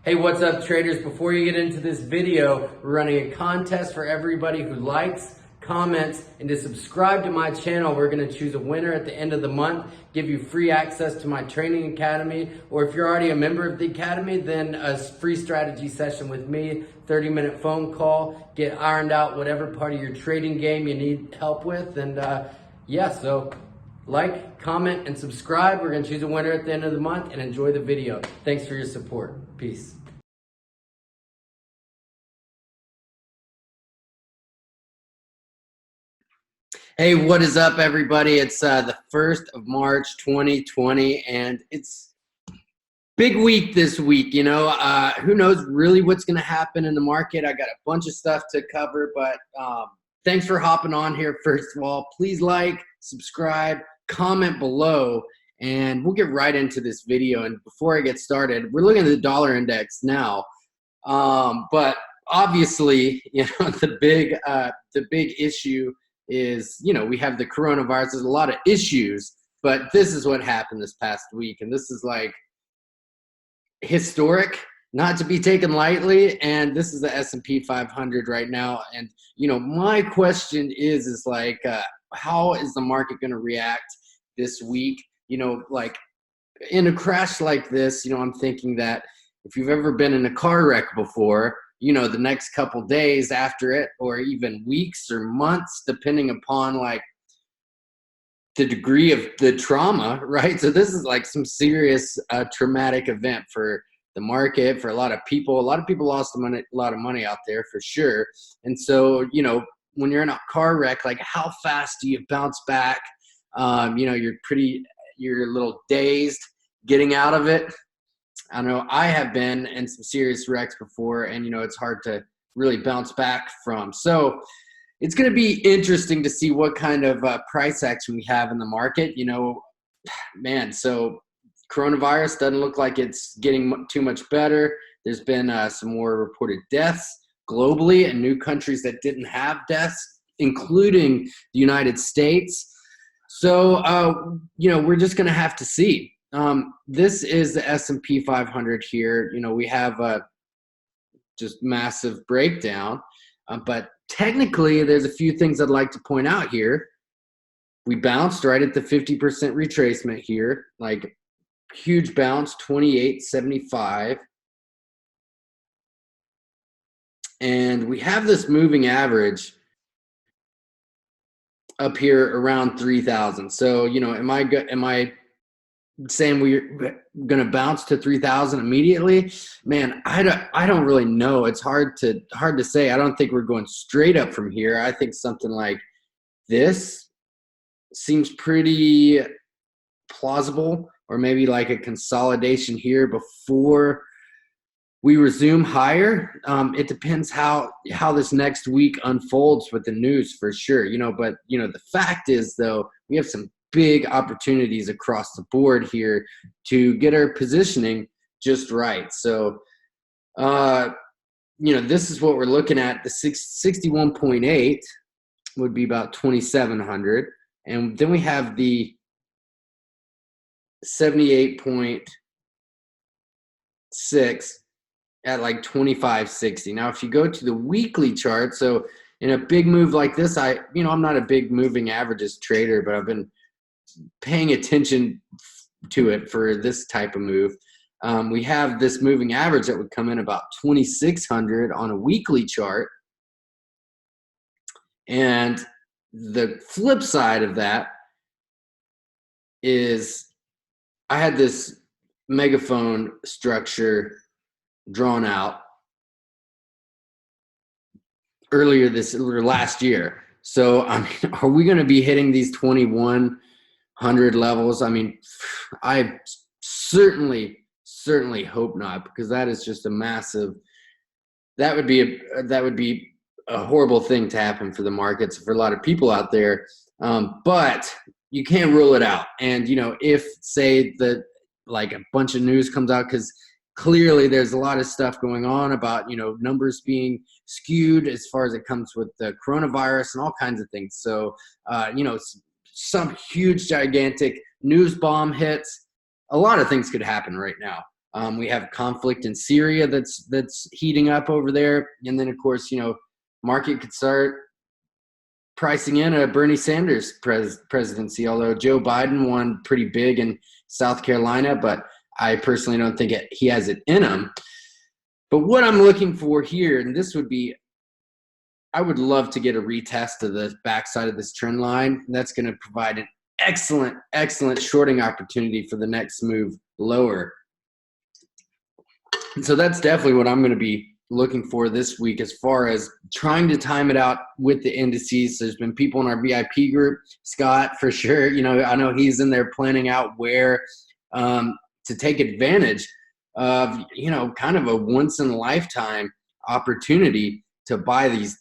Hey, what's up traders? Before you get into this video, we're running a contest for everybody who likes, comments, and to subscribe to my channel. We're gonna choose a winner at the end of the month, give you free access to my training academy, or if you're already a member of the academy, then a free strategy session with me, 30-minute phone call, get ironed out whatever part of your trading game you need help with. And yeah, so like, comment, and subscribe. We're gonna choose a winner at the end of the month, and enjoy the video. Thanks for your support. Peace. Hey, what is up, everybody? It's the 1st of March, 2020, and it's big week this week. You know, who knows really what's going to happen in the market. I got a bunch of stuff to cover, but thanks for hopping on here. First of all, please like, subscribe, comment below, and we'll get right into this video. And before I get started, we're looking at the dollar index now, but obviously, you know, the big issue is, you know, we have the coronavirus. There's a lot of issues, but this is what happened this past week, and this is like historic, not to be taken lightly. And this is the S&P 500 right now. And you know, my question is like, how is the market going to react this week? You know, like in a crash like this, you know, I'm thinking that if you've ever been in a car wreck before, you know, the next couple days after it, or even weeks or months, depending upon like the degree of the trauma, right? So this is like some serious traumatic event for the market, for a lot of people. A lot of people lost a lot of money out there for sure. And so, you know, when you're in a car wreck, like how fast do you bounce back? You know, you're a little dazed getting out of it. I know I have been in some serious wrecks before, and you know, it's hard to really bounce back from. So it's going to be interesting to see what kind of price action we have in the market. You know, man, so coronavirus doesn't look like it's getting too much better. There's been some more reported deaths globally in new countries that didn't have deaths, including the United States. So, you know, we're just going to have to see. This is the S&P 500 here. You know, we have a just massive breakdown, but technically there's a few things I'd like to point out here. We bounced right at the 50% retracement here, like huge bounce, 28.75. And we have this moving average up here around 3,000. So, you know, am I saying we're going to bounce to 3,000 immediately? Man, I don't really know. It's hard to say. I don't think we're going straight up from here. I think something like this seems pretty plausible, or maybe like a consolidation here before we resume higher. It depends how this next week unfolds with the news for sure, you know. But you know, the fact is though, we have some big opportunities across the board here to get our positioning just right. So, you know, this is what we're looking at. The 61.8 would be about 2,700. And then we have the 78.6 at like 2560. Now, if you go to the weekly chart, so in a big move like this, you know, I'm not a big moving averages trader, but I've been paying attention to it for this type of move. We have this moving average that would come in about 2,600 on a weekly chart. And the flip side of that is I had this megaphone structure drawn out earlier last year. So I mean, are we going to be hitting these 2,100 levels? I mean, I certainly hope not, because that is just a massive. That would be a horrible thing to happen for the markets, for a lot of people out there. But you can't rule it out. And you know, if say that like a bunch of news comes out, because clearly there's a lot of stuff going on about, you know, numbers being skewed as far as it comes with the coronavirus and all kinds of things. So, you know, some huge, gigantic news bomb hits. A lot of things could happen right now. We have conflict in Syria that's heating up over there. And then, of course, market could start pricing in a Bernie Sanders presidency, although Joe Biden won pretty big in South Carolina, but I personally don't think he has it in him. But what I'm looking for here, and this would be, I would love to get a retest of the backside of this trend line. That's going to provide an excellent shorting opportunity for the next move lower. And so that's definitely what I'm going to be looking for this week as far as trying to time it out with the indices. There's been people in our VIP group, Scott, for sure. I know he's in there planning out where to take advantage of, kind of a once in a lifetime opportunity to buy this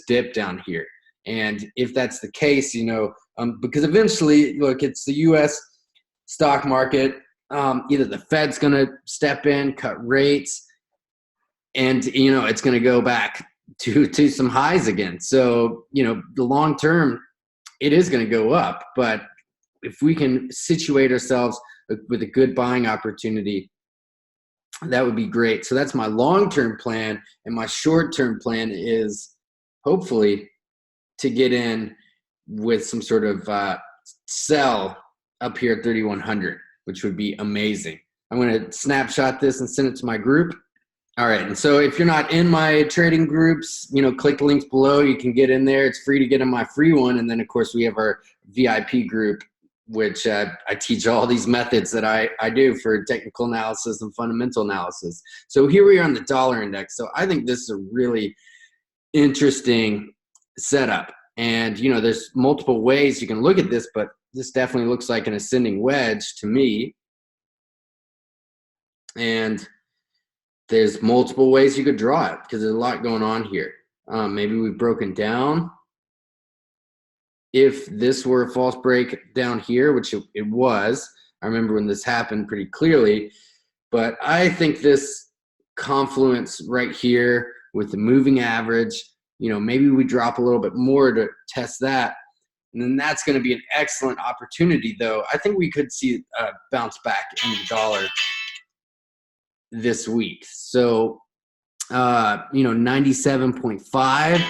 dip down here. And if that's the case, because eventually, look, it's the U.S. stock market. Either the Fed's going to step in, cut rates, and, it's going to go back to some highs again. So, the long term, it is going to go up. But if we can situate ourselves with a good buying opportunity, that would be great. So that's my long-term plan. And my short-term plan is hopefully to get in with some sort of sell up here at 3,100, which would be amazing. I'm going to snapshot this and send it to my group. All right. And so if you're not in my trading groups, click the links below. You can get in there. It's free to get in my free one. And then, of course, we have our VIP group, which I teach all these methods that I do for technical analysis and fundamental analysis. So here we are on the dollar index. So I think this is a really interesting setup. And, there's multiple ways you can look at this, but this definitely looks like an ascending wedge to me. And there's multiple ways you could draw it because there's a lot going on here. Maybe we've broken down. If this were a false break down here, which it was, I remember when this happened pretty clearly, but I think this confluence right here with the moving average, maybe we drop a little bit more to test that. And then that's going to be an excellent opportunity, though. I think we could see a bounce back in the dollar this week. So, 97.5.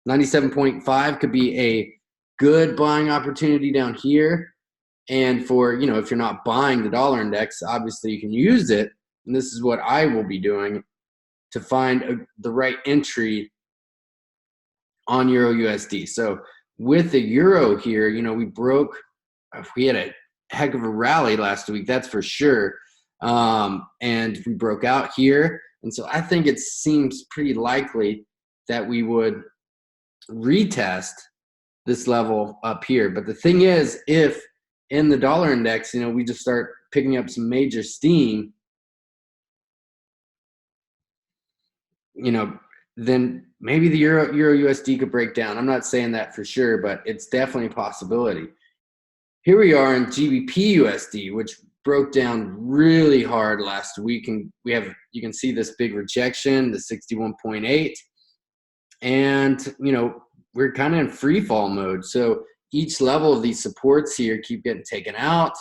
97.5 could be a good buying opportunity down here. And for, if you're not buying the dollar index, obviously you can use it. And this is what I will be doing to find the right entry on Euro USD. So with the Euro here, we had a heck of a rally last week, that's for sure. And we broke out here. And so I think it seems pretty likely that we would retest this level up here. But the thing is, if in the dollar index, we just start picking up some major steam, then maybe the Euro USD could break down. I'm not saying that for sure, but it's definitely a possibility. Here we are in GBP USD, which broke down really hard last week, and you can see this big rejection, the 61.8, and we're kind of in free fall mode. So each level of these supports here keep getting taken out.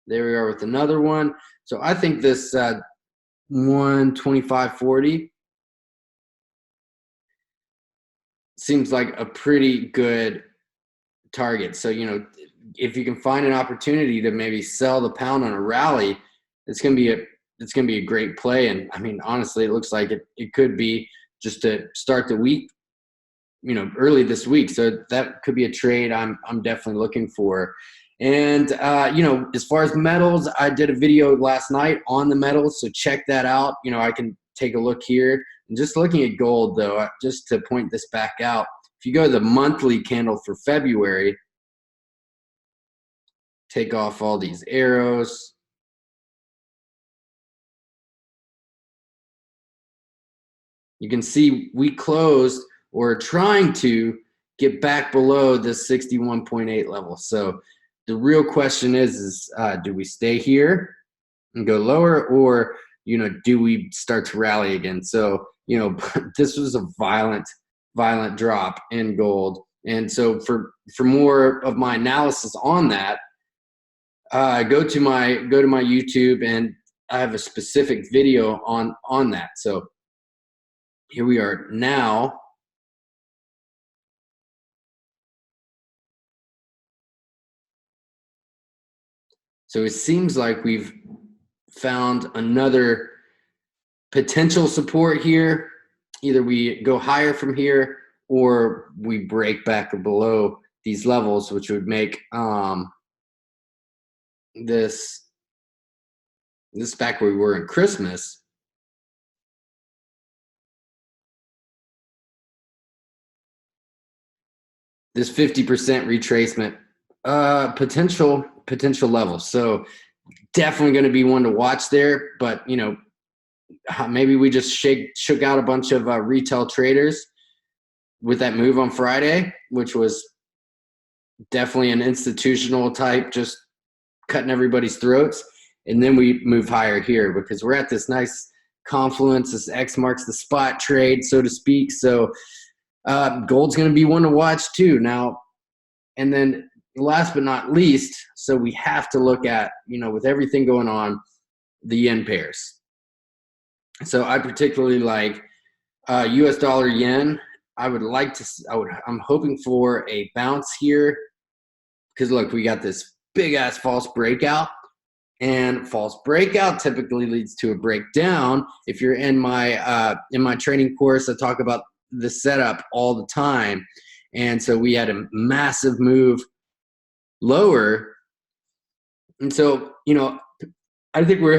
There we are with another one. So I think this 125.40 seems like a pretty good target. So if you can find an opportunity to maybe sell the pound on a rally, it's going to be a great play. And I mean, honestly, it looks like it could be just to start the week, early this week. So that could be a trade I'm definitely looking for. And, as far as metals, I did a video last night on the metals. So check that out. I can take a look here. And just looking at gold, though, just to point this back out, if you go to the monthly candle for February, take off all these arrows. You can see we closed or trying to get back below this 61.8 level. So the real question is do we stay here and go lower, or, do we start to rally again? So, this was a violent drop in gold. And so for more of my analysis on that, Go to my YouTube, and I have a specific video on that. So here we are now. So it seems like we've found another potential support here. Either we go higher from here or we break back below these levels, which would make this back where we were in Christmas. This 50% retracement potential level. So definitely going to be one to watch there. But you know, maybe we just shook out a bunch of retail traders with that move on Friday, which was definitely an institutional type, just cutting everybody's throats. And then we move higher here because we're at this nice confluence. This X marks the spot trade, so to speak. So gold's going to be one to watch too. Now, and then last but not least, so we have to look at, you know, with everything going on, the yen pairs. So I particularly like US dollar yen. I'm hoping for a bounce here because look, we got this big ass false breakout, and false breakout typically leads to a breakdown. If you're in my training course, I talk about the setup all the time. And so we had a massive move lower. And so, you know, I think we're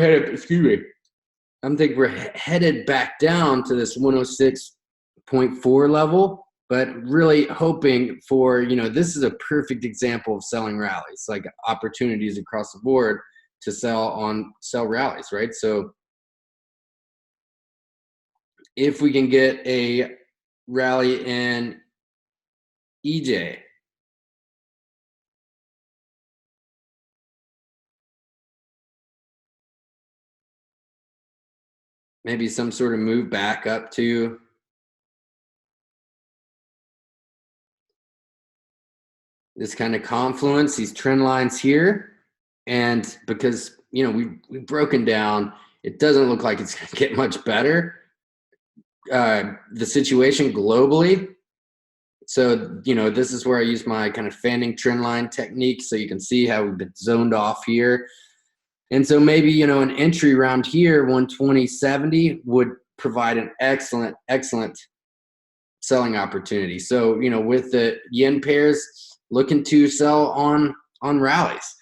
headed back down to this 106.4 level, but really hoping for, you know, this is a perfect example of selling rallies, like opportunities across the board to sell rallies, right? So if we can get a rally in EJ, maybe some sort of move back up to this kind of confluence, these trend lines here. And because, you know, we've broken down, it doesn't look like it's going to get much better. The situation globally. So, you know, this is where I use my kind of fanning trend line technique. So you can see how we've been zoned off here. And so maybe, you know, an entry around here, 120.70 would provide an excellent selling opportunity. So, you know, with the yen pairs, looking to sell on rallies.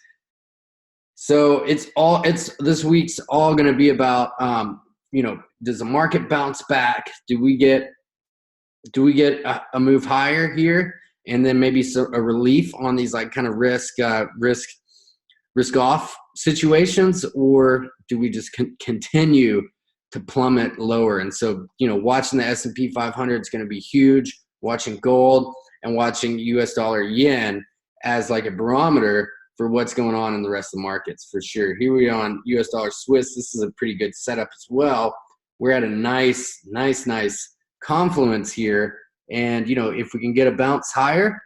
So it's this week's all going to be about, you know, does the market bounce back? Do we get a move higher here, and then maybe a relief on these like kind of risk off situations, or do we just continue to plummet lower? And so, you know, watching the S&P 500 is going to be huge. Watching gold and watching US dollar yen as like a barometer for what's going on in the rest of the markets for sure. Here we are on US dollar Swiss. This is a pretty good setup as well. We're at a nice confluence here. And, you know, if we can get a bounce higher,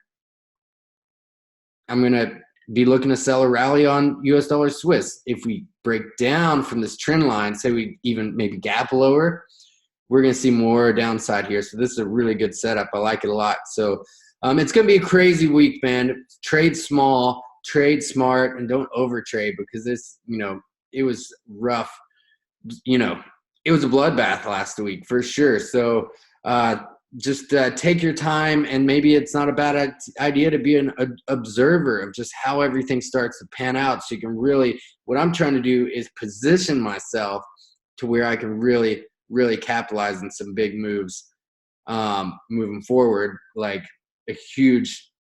I'm going to be looking to sell a rally on US dollar Swiss. If we break down from this trend line, say we even maybe gap lower, we're going to see more downside here. So this is a really good setup. I like it a lot. So it's going to be a crazy week, man. Trade small, trade smart, and don't overtrade, because this, you know, it was rough. You know, it was a bloodbath last week for sure. So just take your time, and maybe it's not a bad idea to be an observer of just how everything starts to pan out. So you can really, what I'm trying to do is position myself to where I can really capitalize on some big moves moving forward, like a huge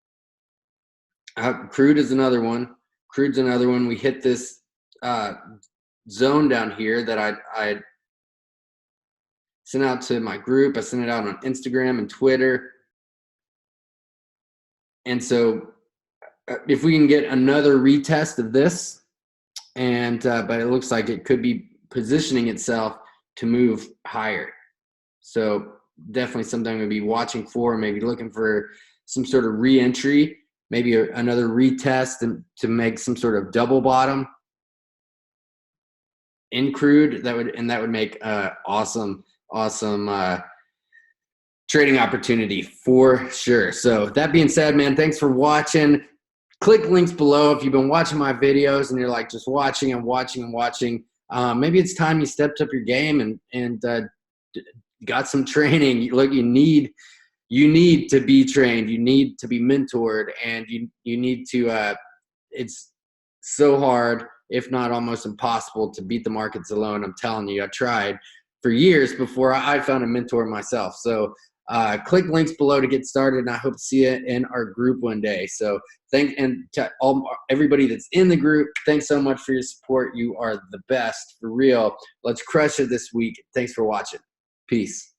crude is another one. We hit this zone down here that I sent out to my group. I sent it out on Instagram and Twitter. And so if we can get another retest of this, and but it looks like it could be positioning itself to move higher. So definitely something I'm going to be watching for, maybe looking for some sort of re-entry maybe another retest to make some sort of double bottom in crude. That would make awesome trading opportunity for sure. So that being said, man, thanks for watching. Click links below if you've been watching my videos and you're like just watching and watching and watching. Maybe it's time you stepped up your game and got some training. Look, you need to be trained. You need to be mentored, and you need to. It's so hard, if not almost impossible, to beat the markets alone. I'm telling you, I tried for years before I found a mentor myself. So click links below to get started, and I hope to see you in our group one day. So to everybody that's in the group, thanks so much for your support. You are the best, for real. Let's crush it this week. Thanks for watching. Peace.